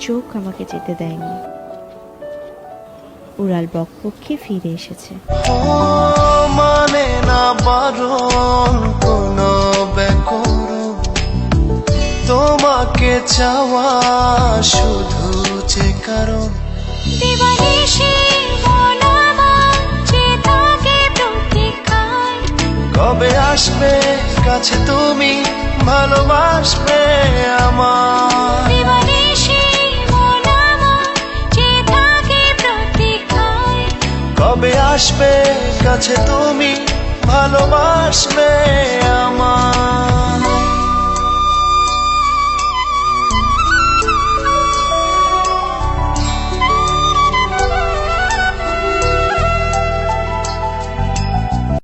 চোখ আমাকে যেতে দেয়নি। উড়াল বকপক্ষী ফিরে এসেছে। মানে না বারণ কোনো ব্যাকরণ, তোমাকে চাওয়া শুধু যে কারণ। কবে আসবে কাছে তুমি, ভালোবাসবে আমার। কবে আসবে কাছে তুমি, ভালোবাসবে